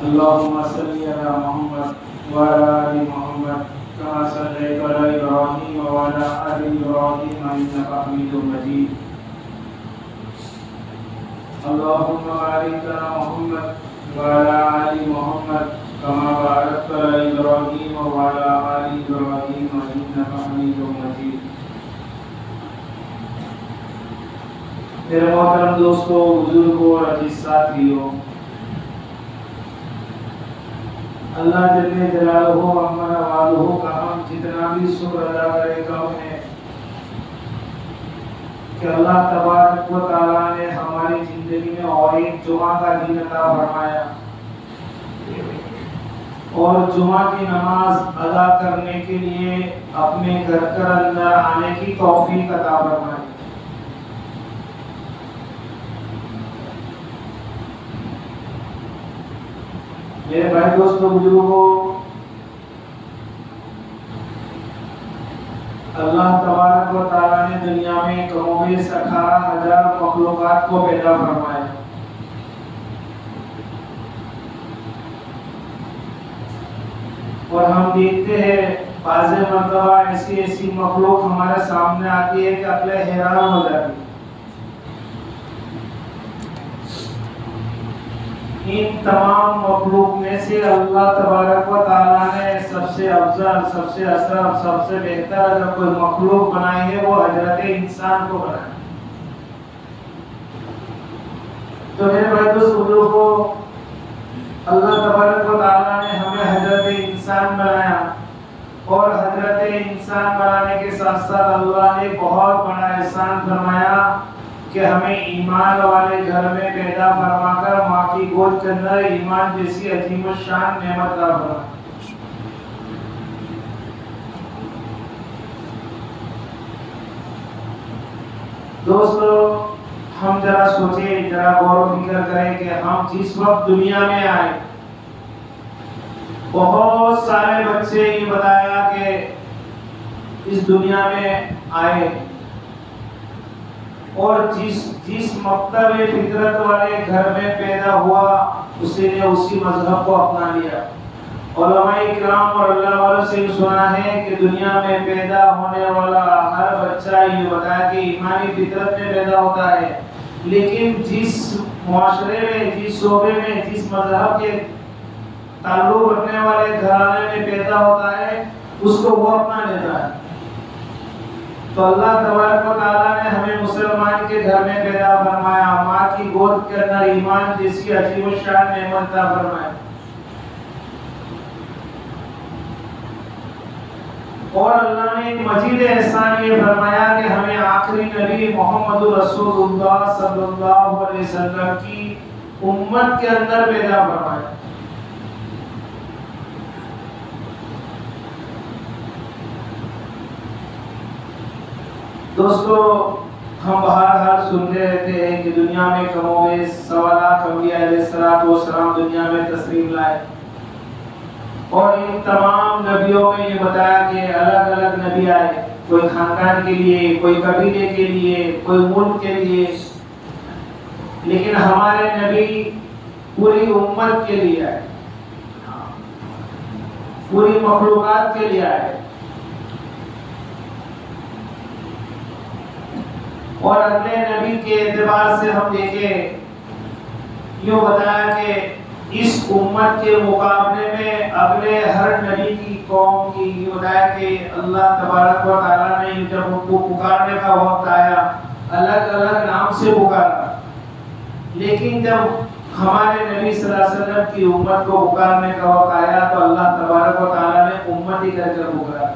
اللهم صل على محمد وعلى آل محمد كما صليت على إبراهيم وعلى آل إبراهيم إنك حميد مجيد. اللهم بارك على محمد وعلى آل محمد كما باركت على إبراهيم وعلى آل إبراهيم إنك حميد مجيد. میرے محترم دوستو، بزرگوں اور عزیز ساتھیوں، اللہ جل جلالہ عما والہ کا ہم جتنا بھی شکر ادا کرے کم ہے کہ اللہ تبارک و تعالیٰ نے ہماری زندگی میں اور ایک جمعہ کا دن عطا فرمایا اور جمعہ کی نماز ادا کرنے کے لیے اپنے گھر کے اندر آنے کی توفیق عطا فرمائی. میرے بھائی دوستوں بزرگوں، اللہ تبارک و تعالیٰ نے دنیا میں کم و بیش 18,000 مخلوقات کو پیدا فرمایا. اور ہم دیکھتے ہیں بعض مرتبہ ایسی مخلوق ہمارے سامنے آتی ہے کہ عقل حیران ہو جاتی ہے. ان تمام مخلوق میں سے اللہ تبارک و تعالیٰ نے سب سے افضل، سب سے اشرف، سب سے بہتر اگر کوئی مخلوق بنائی ہے وہ حضرت انسان کو بنایا. تو میرے بھائی بزرگوں، اللہ تبارک و تعالیٰ نے ہمیں حضرت انسان بنایا اور حضرت انسان بنانے کے ساتھ ساتھ اللہ نے بہت بڑا احسان فرمایا کہ ہمیں ایمان والے گھر میں پیدا فرما کر ماں کی گود کے اندر ایمان جیسی عظیم الشان نعمت عطا فرمایا. دوستو، ہم ذرا سوچیں، ذرا غور و فکر کریں کہ ہم جس وقت دنیا میں آئے، بہت سارے بچے یہ بتایا کہ اس دنیا میں آئے اور جس مکتب فطرت والے گھر میں پیدا ہوا اسی نے اسی مذہب کو اپنا لیا. علماء کرام اور اللہ والوں سے سنا ہے کہ دنیا میں پیدا ہونے والا ہر بچہ یہ بتایا کہ ایمانی فطرت میں پیدا ہوتا ہے، لیکن جس معاشرے میں، جس شعبے میں، جس مذہب کے تعلق رکھنے والے گھرانے میں پیدا ہوتا ہے اس کو وہ اپنا لیتا ہے. تو اللہ تبارک و تعالیٰ نے ہمیں مسلمان کے گھر میں پیدا فرمایا، ماں کی گود کے اندر ایمان جیسی عظیم الشان نعمت عطا فرمایا. اور اللہ نے ایک مزید احسان یہ فرمایا کہ ہمیں آخری نبی محمد رسول اللہ صلی اللہ علیہ وسلم کی امت کے اندر پیدا فرمایا. دوستو، ہم بہرحال سنتے رہتے ہیں کہ دنیا میں کم و بیش 1.25 لاکھ انبیاء علیہ السلام دنیا میں تشریف لائے اور ان تمام نبیوں میں یہ بتایا کہ الگ الگ نبی آئے، کوئی خاندان کے لیے، کوئی قبیلے کے لیے، کوئی ملک کے لیے، لیکن ہمارے نبی پوری امت کے لیے آئے، پوری مخلوقات کے لیے آئے. اور اگلے نبی کے اعتبار سے ہم دیکھیں، یوں بتایا کہ اس امت کے مقابلے میں اگلے ہر نبی کی قوم کی یہ بتایا کہ اللہ تبارک و تعالیٰ نے جب ان کو پکارنے کا وقت آیا الگ الگ نام سے پکارا، لیکن جب ہمارے نبی صلی اللہ علیہ وسلم کی امت کو پکارنے کا وقت آیا تو اللہ تبارک و تعالیٰ نے امت ہی کر کر پکارا.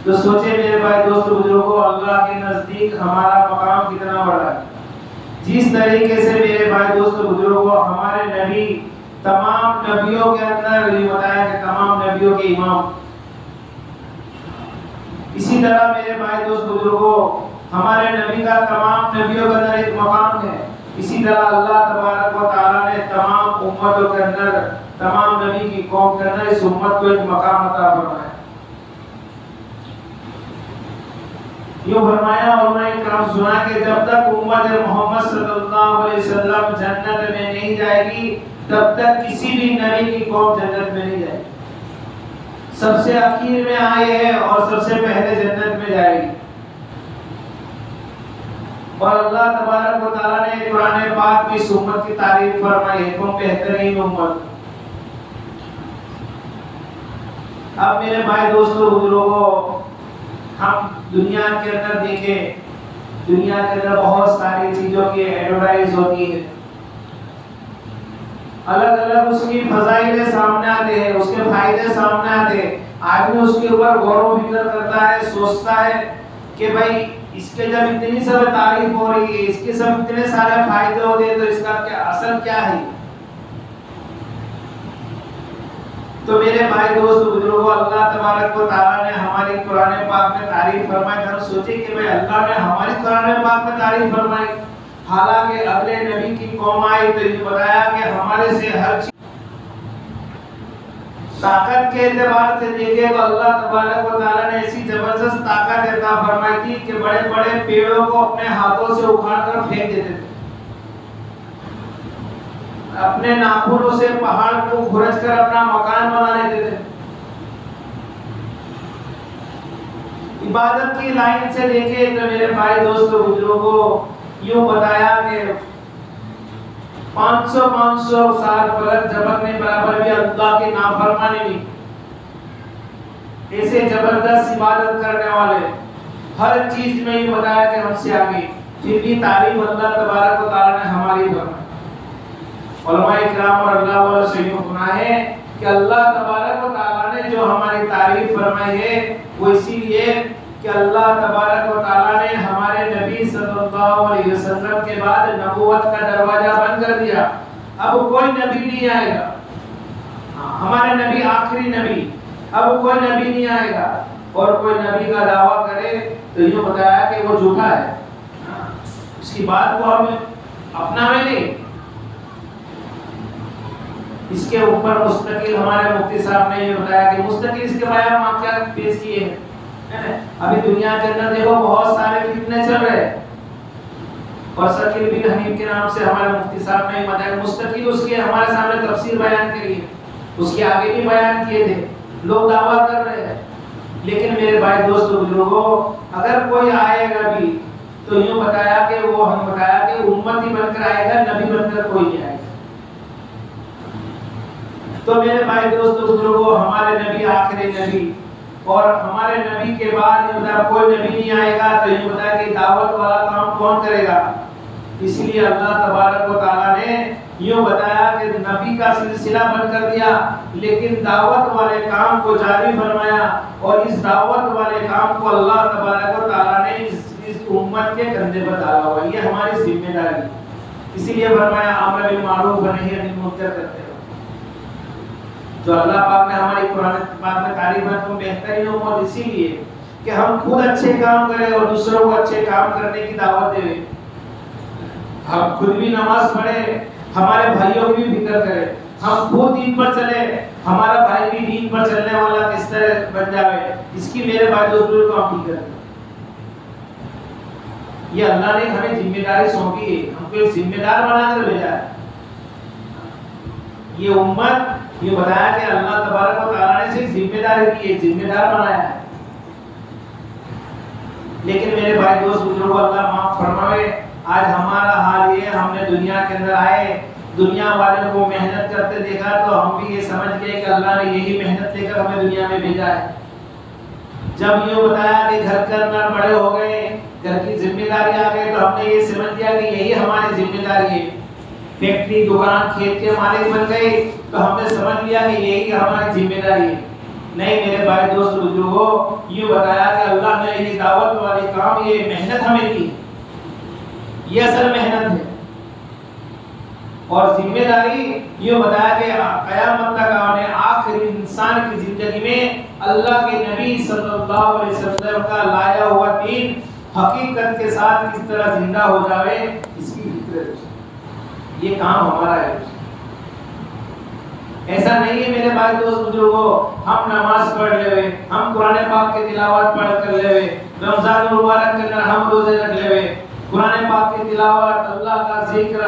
تو سوچے میرے بھائی دوستو بزرگوں، اللہ کے نزدیک ہمارا مقام کتنا بڑا ہے. جس طریقے سے میرے بھائی دوستو بزرگوں ہمارے نبی تمام نبیوں کے اندر یہ بتایا کہ تمام نبیوں کے امام، اسی طرح میرے بھائی دوست بزرگوں ہمارے نبی کا تمام نبیوں کے اندر ایک مقام ہے. اسی طرح اللہ تبارک و تعالیٰ نے تمام امتوں کے اندر، تمام نبی کی قوم کے اندر اس امت کو ایک مقام عطا فرمایا. یوں فرمایا علماء کرام سنا کہ جب تک امت محمد صلی اللہ علیہ وسلم جنت میں نہیں جائے گی تب تک کسی بھی نبی کی قوم جنت میں نہیں جائے گی. سب سے اخیر میں آئے ہیں اور سب سے پہلے جنت میں جائے گی. اور اللہ تبارک و تعالیٰ نے قرآن پاک میں اس امت کی تعریف فرمائی ہے، تم بہترین امت. اب میرے بھائی دوستو بزرگوں، ہم دنیا کے اندر دیکھیں، دنیا کے اندر بہت ساری چیزوں کی ایڈورٹائز ہوتی ہے، الگ الگ اس کی فضائل سامنے آتے ہیں، اس کے فائدے سامنے آتے ہیں. آدمی اس کے اوپر غور و فکر کرتا ہے، سوچتا ہے کہ بھائی اس کے جب اتنی سب تعریف ہو رہی ہے، اس کے سب اتنے سارے فائدے ہوتے ہیں، تو اس کا کیا اصل کیا ہے؟ تو میرے بھائی دوست بزرگوں، اللہ تبارک و تعالیٰ نے ہماری قرآن پاک میں تعریف فرمائی. ہم سوچے کہ بھائی اللہ نے ہماری قرآن پاک میں تعریف فرمائی، حالانکہ اگلے نبی کی قوم آئی تو یہ بتایا کہ ہمارے سے ہر چیز. طاقت کے اعتبار سے دیکھے تو اللہ تبارک و تعالیٰ نے ایسی زبردست طاقت عطا فرمائی تھی کہ بڑے بڑے پیڑوں کو اپنے ہاتھوں سے اکھاڑ کر پھینک دیتے تھے، اپنے ناخنوں سے پہاڑ کو کھرچ کر اپنا مکان بنا لیتے تھے. عبادت کی لائن سے دیکھے تو میرے بھائی دوستو بزرگوں، یوں بتایا کہ 500 سال فلک جھپکنے برابر بھی اللہ کی نافرمانی نہیں. ایسے زبردست عبادت کرنے والے ہر چیز میں یہ بتایا کہ ہم سے آگے، پھر بھی تعریف اللہ تبارک و تعالیٰ نے ہماری فرمائی. علماء کرام اور اللہ والوں سے یہ سنا ہے کہ اللہ تبارک و تعالیٰ نے جو ہماری تعریف فرمائی ہے وہ اسی لیے کہ اللہ تبارک و تعالیٰ نے ہمارے نبی صلی اللہ علیہ وسلم کے بعد نبوت کا دروازہ بند کر دیا. اب کوئی نبی نہیں آئے گا، ہمارے نبی آخری نبی، اب کوئی نبی نہیں آئے گا. اور کوئی نبی کا دعویٰ کرے تو یہ بتایا کہ وہ جھوٹا ہے، اس کی بات کو ہم اپنا میں نہیں. اس کے اوپر مستقل ہمارے مفتی صاحب نے یہ بتایا کہ مستقل اس کے بیان واقعات پیش کیے ہیں. ابھی دنیا کے اندر دیکھو بہت سارے فتنے چل رہے ہیں، اور شکیل بن حنیف کے نام سے ہمارے مفتی صاحب نے بتایا مستقل اس کے ہمارے سامنے تفسیر بیان کری ہے، اس کے آگے بھی بیان کیے تھے. لوگ دعویٰ کر رہے ہیں، لیکن میرے بھائی دوستو بزرگوں، اگر کوئی آئے گا بھی تو یوں بتایا کہ وہ ہم بتایا کہ امتی بن کر آئے گا، نبی بن کر کوئی نہیں آئے گا. تو میرے بھائی دوستو بزرگوں، ہمارے نبی آخری نبی، اور ہمارے نبی کے بعد کوئی نبی نہیں آئے گا تو یہ بتایا کہ دعوت والا کام کون کرے گا. اس لیے اللہ تبارک و تعالیٰ نے یوں بتایا کہ نبی کا سلسلہ بند کر دیا، لیکن دعوت والے کام کو جاری فرمایا. اور اس دعوت والے کام کو اللہ تبارک و تعالیٰ نے اس امت کے کندھے پر ڈالا ہوا، یہ ہماری ذمہ داری. اسی لیے فرمایا امر بالمعروف و نہی عن المنکر کرتے رہو. جو اللہ پاک نے ہماری قرآن پاک میں تعریف ہے تم بہترین امت، اسی لیے کہ ہم خود اچھے کام کریں اور دوسروں کو اچھے کام کرنے کی دعوت دیں. ہم خود بھی نماز پڑھیں، ہمارے بھائیوں کی بھی فکر کریں، ہم خود دین پر چلیں، ہمارا بھائی بھی دین پر چلنے والا کس طرح بن جائے، اس کی میرے بھائی دوستوں کو ہم فکر کریں. یہ اللہ نے ہمیں ذمہ داری سونپی ہے، ہم کو ایک ذمہ دار بنا کر بھیجا ہے. یہ امت یہ بتایا کہ اللہ تبارک و تعالیٰ نے صرف ذمہ داری کی ہے، ذمہ دار بنایا ہے. لیکن میرے بھائی دوست بزرگوں، اللہ معاف فرمائے، آج ہمارا حال یہ ہے، ہم نے دنیا کے اندر آئے، دنیا والوں کو محنت کرتے دیکھا تو ہم بھی یہ سمجھ گئے کہ اللہ نے یہی محنت لے کر ہمیں دنیا میں بھیجا ہے. جب یہ بتایا کہ گھر کے اندر بڑے ہو گئے، گھر کی ذمہ داری آ گئی، تو ہم نے یہ سمجھ لیا کہ یہی ہماری ذمہ داری ہے. فیکٹری، دکان، کھیت کے مالک بن گئے تو ہم نے سمجھ لیا کہ یہی ہماری ذمہ داری ہے. نہیں میرے بھائی دوست بزرگوں، یہ بتایا کہ اللہ نے یہ دعوت والی کام، یہ محنت ہمیں دی، یہ اصل محنت ہے. اور ذمہ داری یہ بتایا کہ قیامت تک ہمیں آخری انسان کی زندگی میں اللہ کے نبی صلی اللہ علیہ وسلم کا لایا ہوا دین حقیقت کے ساتھ کس طرح زندہ ہو جائے، اس کی فکر ہے. یہ کام ہمارا ہے. ایسا نہیں ہے میرے بھائی دوست بزرگوں، ہم نماز پڑھ لے ہوئے، ہم قرآن پاک کی تلاوت پڑھ کر لے ہوئے، رمضان المبارک کے اندر ہم روزے رکھ لے، قرآن پاک کی تلاوت، اللہ کا ذکر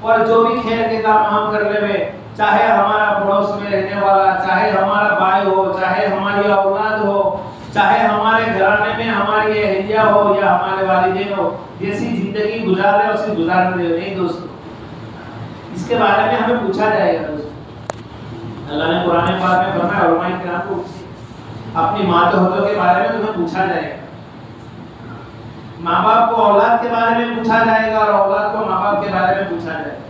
اور جو بھی خیر کے کام ہم کر لے، چاہے ہمارا پڑوس میں رہنے والا، چاہے ہمارا بھائی ہو، چاہے ہماری اولاد ہو، چاہے ہمارے گھرانے میں ہماری اہلیہ ہو یا ہمارے والدین ہو، جیسی زندگی گزار رہے اسی گزارنے دے نہیں دوستو، اس کے بارے میں ہمیں پوچھا جائے گا دوستو۔ اللہ نے قرآن پاک میں فرمایا علماء کرام کو اپنی ماتحتوں کے بارے میں تمہیں پوچھا جائے گا، ماں باپ کو اولاد کے بارے میں پوچھا جائے گا اور اولاد کو ماں باپ کے بارے میں پوچھا جائے گا۔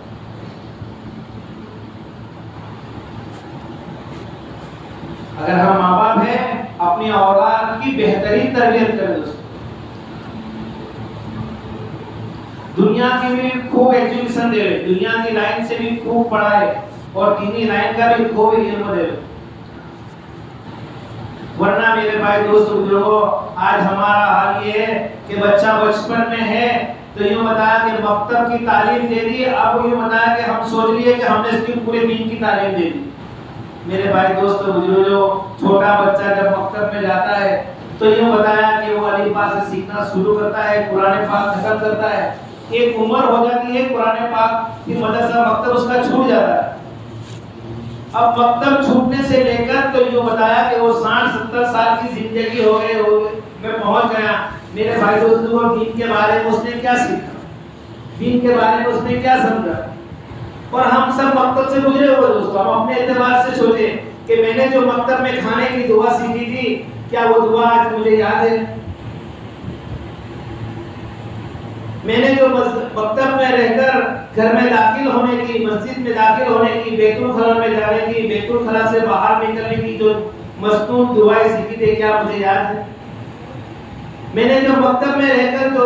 اگر ہم ماں باپ ہیں اپنی اولاد کی بہترین تربیت کریں دوستو، دنیا کی بھی خوب ایجوکیشن دے، دنیا کی لائن سے بھی خوب پڑھائے اور دینی لائن کا بھی خوب علم دے، ورنہ میرے بھائی دوست بزرگوں آج ہمارا حال یہ ہے کہ بچہ بچپن میں ہے تو یوں بتایا کہ مکتب کی تعلیم دے دی، اب یوں بتایا کہ ہم سوچ لیے کہ ہم نے اس کی پورے دین کی تعلیم دے دی۔ میرے بھائی دوست بزرگوں چھوٹا بچہ جب مکتب میں جاتا ہے تو یوں بتایا کہ وہ الف با سے سیکھنا شروع کرتا ہے، قرآن پاک ختم کرتا ہے، ایک عمر ہو جاتی ہے قرآن پاک کی مدرسہ مکتب اس کا چھوٹ جاتا ہے۔ اب مکتب چھوٹنے سے لے کر تو یوں بتایا کہ وہ 60-70 سال کی زندگی ہو گئے میں پہنچ گیا۔ میرے بھائی دوستوں دین کے بارے میں اس نے کیا سیکھا، دین کے بارے میں اس نے کیا سمجھا، اور ہم سب مکتب سے گزرے ہوئے دوستوں، ہم اپنے اعتبار سے سوچیں کہ میں نے جو مکتب میں کھانے کی دعا سیکھی تھی کیا وہ دعا آج مجھے یاد ہے؟ میں نے جو مکتب میں رہ کر گھر میں داخل ہونے کی، مسجد میں داخل ہونے کی، بیت الخلا میں جانے کی، بیت الخلا سے باہر نکلنے کی جو مصنون دعائیں سیکھی تھی کیا مجھے یاد ہے؟ میں نے جو مکتب میں رہ کر جو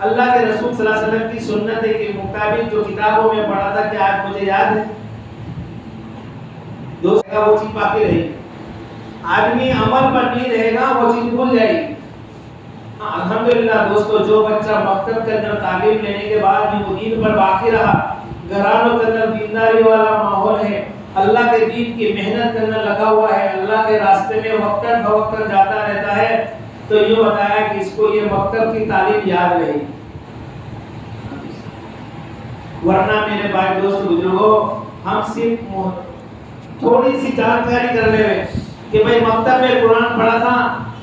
اللہ کے رسول صلی اللہ علیہ وسلم کی سنت کے مطابق جو کتابوں میں پڑھا تھا کیا آج مجھے یاد ہے؟ دوست کا وہ چیز باقی رہے گی، آدمی عمل پر نہیں رہے گا وہ چیز بھول جائے گی۔ الحمدللہ دوستو جو بچہ مکتب کے اندر تعلیم لینے کے بعد بھی وہ دین پر باقی رہا، گھرانوں کے اندر دینداری والا ماحول ہے، اللہ کے دین کی محنت کے اندر لگا ہوا ہے، اللہ کے راستے میں وقتاً فوقتاً جاتا رہتا ہے، تو یہ بتایا کہ اس کو یہ مکتب کی تعلیم یاد رہے گی۔ ورنہ میرے بھائی دوست بزرگوں ہم صرف تھوڑی سی جانکاری کر لے کہ بھائی مکتب میں قرآن پڑھا تھا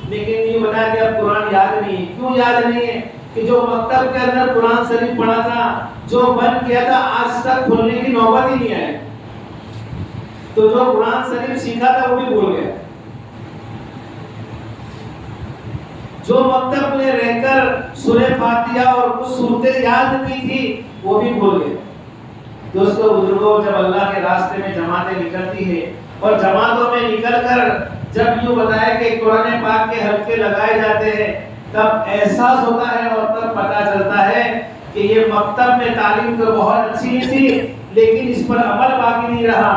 لیکن یہ بتایا کہ اب قرآن یاد نہیں ہے۔ کیوں یاد نہیں ہے؟ کہ جو مکتب کے اندر قرآن شریف پڑھا تھا، جو بند کیا تھا، آج تک کھولنے کی نوبت ہی نہیں آئی، تو جو قرآن شریف سیکھا تھا وہ بھی بھول گیا، جو مکتب میں رہ کر سورہ فاتحہ اور کچھ صورتیں یاد کی تھی وہ بھی بھول گئے۔ دوستو بزرگوں جب اللہ کے راستے میں جماعتیں نکلتی ہے اور جماعتوں میں نکل کر جب یوں بتایا کہ قرآن پاک کے حلقے لگائے جاتے ہیں تب احساس ہوتا ہے اور تب پتہ چلتا ہے کہ یہ مکتب میں تعلیم تو بہت اچھی تھی لیکن اس پر عمل باقی نہیں رہا۔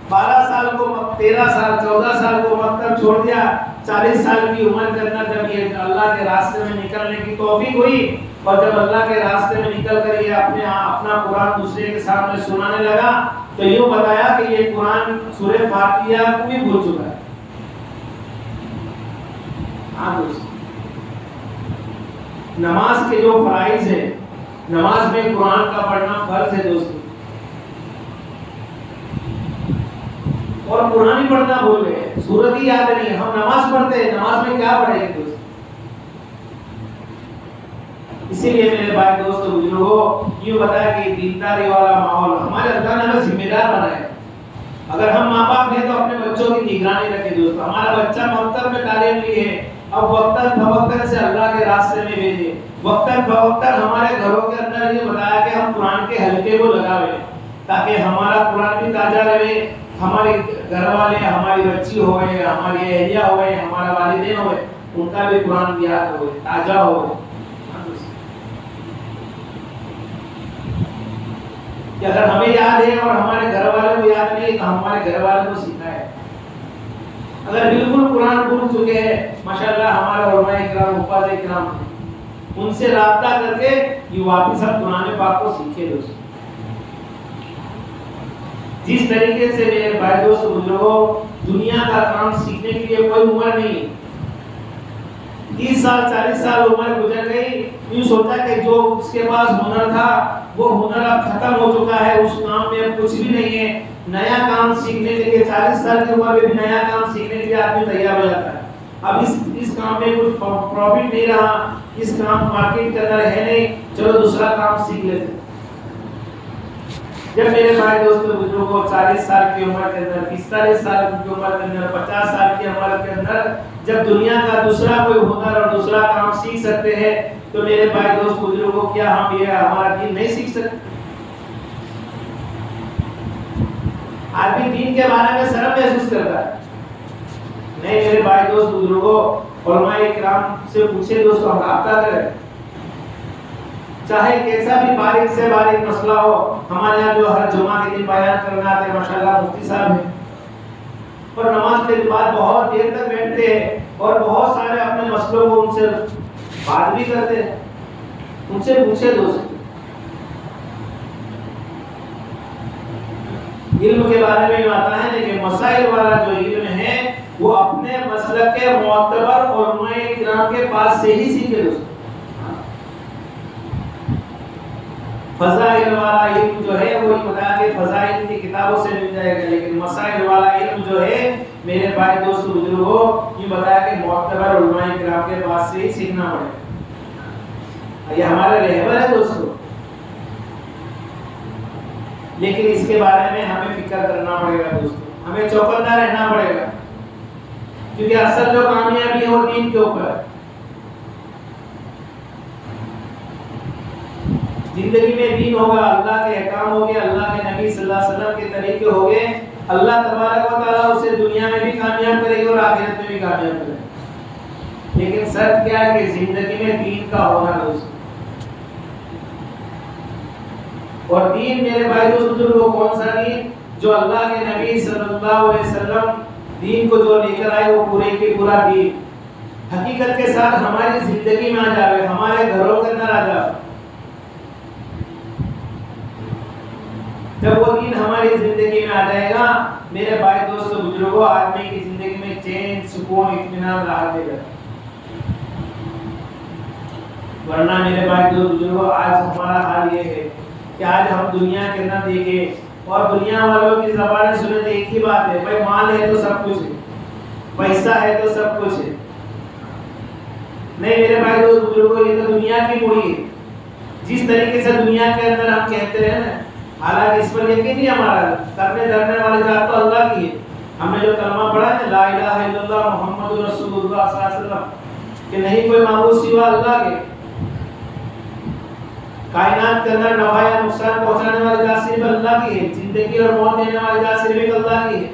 12 سال کو 13 سال 14 سال کو مکتب چھوڑ دیا، 40 سال کی عمر کے اندر جب یہ اللہ کے راستے میں نکلنے کی توفیق ہوئی اور جب اللہ کے راستے میں نکل کر یہ اپنا قرآن دوسرے کے سامنے سنانے لگا تو یوں بتایا کہ یہ قرآن سورہ فاتحہ کو بھی بھول چکا ہے۔ نماز کے جو فرائض ہیں، نماز میں قرآن کا پڑھنا فرض ہے دوستو، اور قرآن ہی پڑھنا بھول گئے، سورت ہی یاد نہیں ہے۔ ہم نماز پڑھتے ہیں، نماز میں کیا پڑھیں گے دوست؟ اسی لیے میرے بھائی دوستو بزرگوں یہ بتایا کہ دینداری والا ماحول ہمارے اللہ نے ہمیں ذمہ دار بنایا۔ اگر ہم ماں باپ ہیں تو اپنے بچوں کی نگرانی رکھیں دوستو۔ ہمارا بچہ مکتب میں تعلیم لی ہے، اب وقتاً فوقتاً سے اللہ کے راستے میں بھیجے، وقتاً فوقتاً ہمارے گھروں کے اندر یہ بتایا کہ ہم قرآن کے حلقے کو لگاویں تاکہ ہمارا قرآن بھی تازہ رہے، ہمارے گھر والے، ہماری بچی ہوئے، ہماری اہلیہ ہوئے، ہمارا والدین ہوئے، ان کا بھی قرآن یاد ہوئے، تازہ ہوئے۔ کہ اگر ہمیں یاد ہے اور ہمارے گھر والوں کو یاد نہیں تو ہمارے گھر والوں کو سیکھا ہے۔ اگر بالکل قرآن بھول چکے ہیں ماشاءاللہ ہمارے علماء کرام حفاظ کرام ان سے رابطہ کر کے یہ واپس ہم قرآن پاک کو سیکھے دوستو۔ جس طریقے سے میرے بھائی دوست بزرگوں دنیا کا کام سیکھنے کے لیے کوئی عمر نہیں، 30 سال 40 سال عمر گزر گئی، یوں سوچا کہ جو اس کے پاس ہنر تھا وہ ہنر اب ختم ہو چکا ہے، اس کام میں اب کچھ بھی نہیں ہے، نیا کام سیکھنے کے لیے 40 سال کی عمر میں بھی نیا کام سیکھنے کے لیے آدمی تیار ہو جاتا ہے۔ اب اس کام میں کچھ پروفٹ نہیں رہا، اس کام مارکیٹ کے اندر ہے نہیں، چلو دوسرا کام سیکھ لیتے۔ جب میرے بھائی دوستوں بزرگوں 40 سال کی عمر کے اندر، 45 سال کی عمر کے اندر، 50 سال کی عمر کے اندر جب دنیا کا دوسرا کوئی ہنر اور دوسرا کام سیکھ سکتے ہیں تو میرے بھائی دوست بزرگوں کیا ہم یہ ہمارا دین نہیں سیکھ سکتے؟ آدمی دین کے بارے میں شرم محسوس کرتا ہے۔ نہیں میرے بھائی دوست بزرگوں، علماء کرام سے پوچھے دوستوں، ہم رابطہ کریں، چاہے کیسا بھی باریک سے باریک مسئلہ ہو۔ ہمارے یہاں جو ہر جمعہ کے دن بیان کرنا آتے ہیں ماشاءاللہ مفتی صاحب ہیں، اور نماز کے بعد بہت دیر تک بیٹھتے ہیں اور بہت سارے اپنے مسئلوں کو ان سے بات بھی کرتے ہیں، ان سے پوچھے دوست علم کے بارے میں آتا ہے، لیکن مسائل والا جو علم ہے وہ اپنے مسلک کے معتبر علماء کرام کے پاس سے ہی سیکھے دوست۔ فضائل والا علم جو ہے وہ بتا کہ فضائل کی کتابوں سے مل جائے گا، لیکن مسائل والا علم جو ہے میرے بھائی دوست بزرگوں یہ بتایا کہ معتبر علماء کرام کے پاس سے ہی سیکھنا پڑے گا۔ یہ ہمارا رہبر ہے دوستوں، لیکن اس کے بارے میں ہمیں فکر کرنا پڑے گا دوستوں، ہمیں چوکنا رہنا پڑے گا، کیونکہ اصل جو کامیابی ہے وہ دین کے اوپر ہے۔ زندگی میں دین ہوگا، اللہ کے احکام ہو گئے، اللہ کے نبی صلی اللہ علیہ وسلم کے طریقے ہو گئے، اللہ تبارک و تعالیٰ اسے دنیا میں بھی کامیاب کرے گا اور آخرت میں بھی کامیاب کرے گا۔ لیکن شرط کیا ہے کہ زندگی میں دین کا ہونا دوست، اور دین میرے بھائی دوست بزرگوں کون سا دین؟ جو اللہ کے نبی صلی اللہ علیہ وسلم دین کو جو لے کر آئے وہ پورے کے پورا دین حقیقت کے ساتھ ہماری زندگی میں آ جائے، ہمارے گھروں کے اندر آ جائے۔ جب وہ دین ہماری زندگی میں آ جائے گا میرے بھائی دوست بزرگوں، آدمی کی زندگی میں چین، سکون، اطمینان راحت دے گا۔ ورنہ میرے بھائی دوست بزرگوں آج ہمارا حال یہ ہے کہ آج ہم دنیا کے اندر دیکھیں اور دنیا والوں کی زبانیں سنیں تو ایک ہی بات ہے، بھائی مال ہے تو سب کچھ ہے، پیسہ ہے تو سب کچھ ہے۔ نہیں میرے بھائی دوست بزرگوں، یہ تو دنیا کی موڑی ہے۔ جس طریقے سے دنیا کے اندر ہم کہتے ہیں نا، حالانکہ اس پر یقین نہیں ہمارا، کرنے دھرنے والی ذات تو اللہ کی ہے۔ ہم نے جو کلمہ پڑھا ہے لا الہ الا اللہ محمد رسول اللہ صلی اللہ علیہ وسلم، کہ نہیں کوئی معبود سوا اللہ کے، کائنات کے اندر نفع یا نقصان پہنچانے والی ذات صرف اللہ کی ہے، زندگی اور موت دینے والی ذات صرف اللہ کی ہے،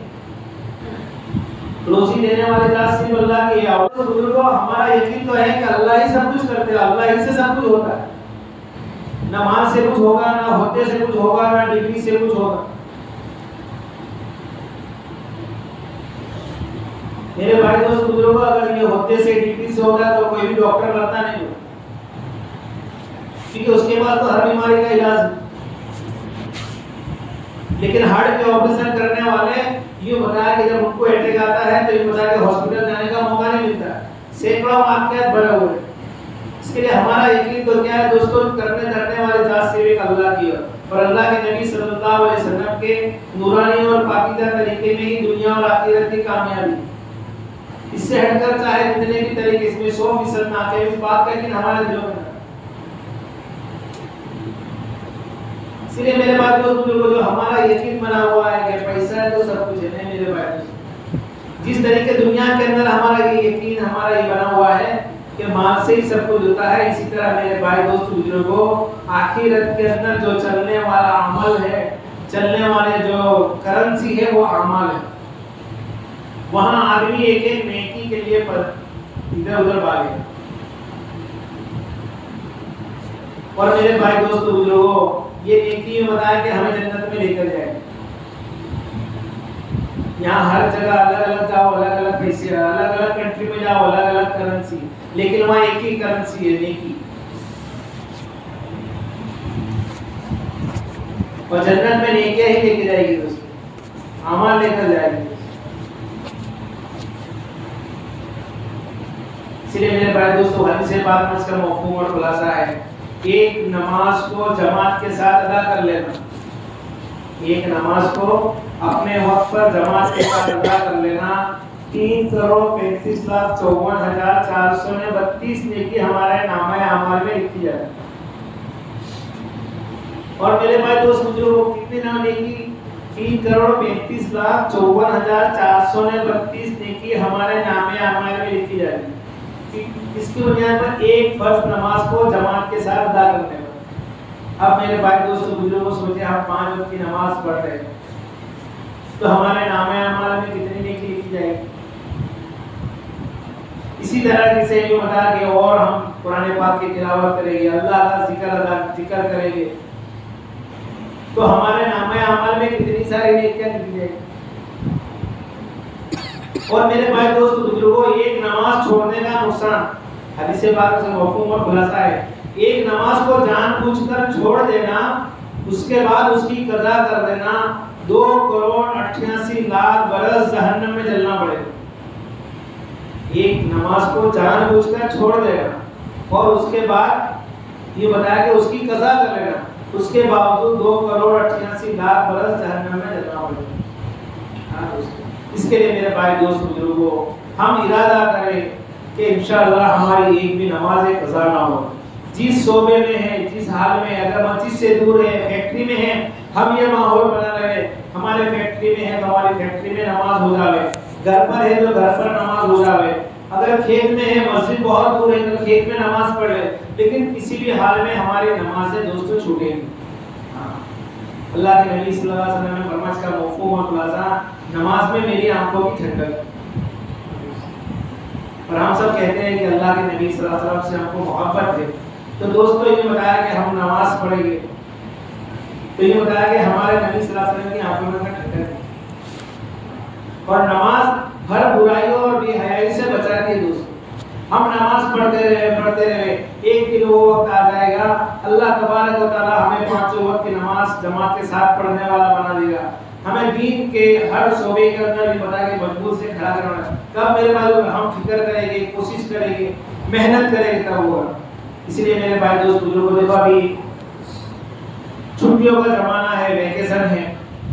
روزی دینے والی ذات صرف اللہ کی ہے۔ اور بزرگوں ہمارا یقین تو ہے کہ اللہ ہی سب کچھ کرتے ہیں، اللہ ہی سے سب کچھ ہوتا ہے، نہ مال سے کچھ ہوگا، نہ ہوتے سے کچھ ہوگا، نہ ڈگری سے کچھ ہوگا۔ میرے بھائی دوست بزرگوں اگر یہ ہوتے سے ڈگری سے ہوگا تو کوئی بھی ڈاکٹر بنتا نہیں ہوگا، کیونکہ اس کے بعد تو ہر بیماری کا علاج ہے۔ لیکن ہارٹ کے آپریشن کرنے والے یہ بتایا کہ جب ان کو اٹیک آتا ہے تو یہ بتایا کہ ہاسپٹل جانے کا موقع نہیں ملتا، سینکڑوں واقعات بڑے ہوئے۔ اس کے لیے ہمارا یقین تو کیا ہے دوستوں، کرنے دھرنے والے ذات صرف ایک اللہ کی ہے، اور اللہ کے نبی صلی اللہ علیہ وسلم کے نورانی اور پاکیزہ طریقے میں ہی دنیا اور آخرت کی کامیابی۔ اس سے ہٹ کر چاہے جتنے بھی طریقے اس میں 100% ناکام اس بات کا یقین ہمارے دلوں میں۔ اس لیے میرے بھائی دوست بزرگوں جو ہمارا یقین بنا ہوا ہے کہ پیسہ ہے تو سب کچھ ہے، نہیں میرے بھائی دوست، جس طریقے دنیا کے اندر ہمارا یہ یقین ہمارا یہ بنا ہوا ہے کہ مال سے ہی سب کچھ ہوتا ہے، اسی طرح میرے بھائی دوست بزرگوں آخرت کے اندر جو چلنے والا عمل ہے، چلنے والے جو کرنسی ہے وہ اعمال ہے۔ وہاں آدمی ایک ایک نیکی کے لیے ادھر ادھر بھاگے۔ اور میرے بھائی دوست بزرگوں یہ نیکی میں بتایا کہ ہمیں جنت میں لے کر جائے گا۔ یہاں ہر جگہ الگ الگ جاؤ، الگ الگ پیسے، الگ الگ کنٹری میں جاؤ، الگ الگ کرنسی، لیکن وہاں ایک ہی کرنسی ہے، نیکی۔ اور جنت میں نیکیاں ہی لے کے جائے گی دوستوں، اعمال لے کر جائے گی۔ اس لیے میرے بھائی دوستو حدیث پاک میں اس کا مفہوم اور خلاصہ ہے ایک نماز کو جماعت کے ساتھ ادا کر لینا، ایک نماز کو اپنے وقت پر جماعت کے ساتھ ادا کر لینا 3,35,54,432 نیکی ہمارے نامہ اعمال میں لکھی جائے۔ اور میرے بھائی دوست مجھے وہ کتنے نام نیکی 3,35,54,432 نیکی ہمارے نامہ اعمال میں لکھی جائے گی۔ اس کی بنیاد پر ایک فرض نماز کو جماعت کے ساتھ ادا کرنے پر۔ اب میرے بھائی دوستو بزرگوں سوچے ہم 5 وقت کی نماز پڑھ رہے ہیں تو ہمارے نامہ اعمال میں کتنی نیکی لکھی جائے گی؟ اسی طرح سے جو بتا کہ اور ہم قرآن پاک کی تلاوت کریں گے، اللہ کا ذکر کریں گے تو ہمارے نامہ اعمال میں کتنی ساری نیکیاں لکھی جائے گی۔ اور میرے بھائی دوست بزرگوں ایک نماز چھوڑنے کا نقصان حدیث پاک سے مفہوم اور خلاصہ ہے ایک نماز کو جان بوجھ کر چھوڑ دینا اس کے بعد اس کی قضا کر دینا 2,88,00,000 برس جہنم میں جلنا پڑے گا۔ ایک نماز کو جان بوجھ کر چھوڑ دینا اور اس کے بعد یہ بتایا کہ اس کی قضا کر لینا اس کے باوجود 2,88,00,000 برس جہنم میں جلنا پڑے گا۔ اس کے لیے میرے بھائی دوست بزرگوں ہم ارادہ کریں کہ انشاءاللہ ہماری ایک بھی نماز قضا نہ ہو۔ جس صوبے میں ہے جس حال میں اگر مسجد سے دور ہے فیکٹری میں ہے ہم یہ ماحول بنا رہے ہمارے فیکٹری میں ہے تو ہماری فیکٹری میں نماز ہو جاوے، گھر پر ہے تو گھر پر نماز ہو جاوے، اگر کھیت میں ہے مسجد بہت دور ہے تو کھیت میں نماز پڑھ لے، لیکن کسی بھی حال میں ہماری نمازیں دوستوں چھوٹیں گی۔ اللہ کے نبی صلی اللہ علیہ وسلم نے فرمایا اس کا مفہوم اور خلاصہ نماز میں میری آنکھوں کی ٹھنڈک۔ اور ہم سب کہتے ہیں کہ اللہ کے نبی صلی اللہ علیہ وسلم سے ہم کو محبت ہے تو دوستوں یہ بتایا کہ ہم نماز پڑھیں گے تو یہ بتایا کہ ہمارے نبی صلی اللہ علیہ وسلم کی آنکھوں میں ٹھنڈک ہے۔ اور نماز ہر برائیوں اور بے حیائی سے بچاتی ہے دوستوں۔ ہم نماز پڑھتے رہے ایک دن وہ وقت آ جائے گا اللہ تبارک و تعالی ہمیں 5 وقت کی نماز جماعت کے ساتھ پڑھنے والا بنا دے گا، ہمیں دین کے ہر شعبے کے اندر بھی بتا کے مضبوط سے کھڑا کرنا ہے۔ کب میرے بھائی ہم فکر کریں گے کوشش کریں گے محنت کریں گے تب ہوگا۔ اس لیے میرے بھائی دوست بزرگوں دیکھو ابھی چھٹیوں کا زمانہ ہے ویکیشن ہے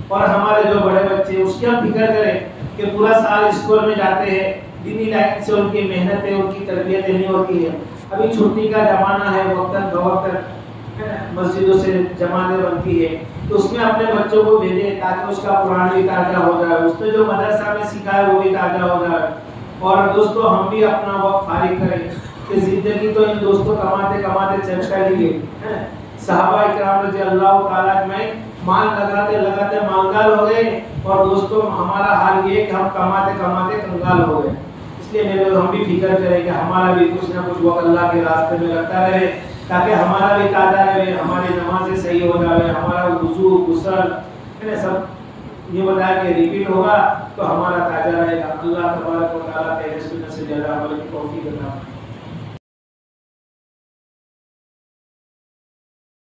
اور ہمارے جو بڑے بچے اس کی ہم فکر کریں کہ پورا سال اسکول میں جاتے ہیں دینی لائن سے ان کی محنتیں ان کی تربیتیں نہیں ہوتی ہے، ابھی چھٹی کا زمانہ ہے وقتاً فوقتاً مسجدوں سے جماعتیں بنتی ہے تو اس میں اپنے بچوں کو بھیجیں تاکہ اس کا قرآن بھی تازہ ہو جائے، اس نے جو مدرسہ میں سیکھا ہے وہ بھی تازہ ہو جائے۔ اور دوستوں ہم بھی اپنا وقت فارغ کریں کہ زندگی تو ان دوستوں کماتے چل چلی گئی، صحابہ اکرام رضی اللہ تعالیٰ میں مال لگاتے مالدار ہو گئے اور دوستوں ہمارا حال یہ ہے کہ ہم کماتے کنگال ہو گئے۔ اس لیے میرے ہم بھی فکر کریں کہ ہمارا بھی کچھ نہ کچھ وقت اللہ کے راستے میں لگتا رہے تاکہ ہمارا بھی تازہ رہے، ہماری نمازیں صحیح ہو جائے، ہمارا وضو غسل سب یہ بتایا کہ ریپیٹ ہوگا تو ہمارا تازہ رہے گا۔ اللہ تبارک و تعالیٰ تیرے سنت سے زیادہ عمل کی توفیق عطا فرمائے۔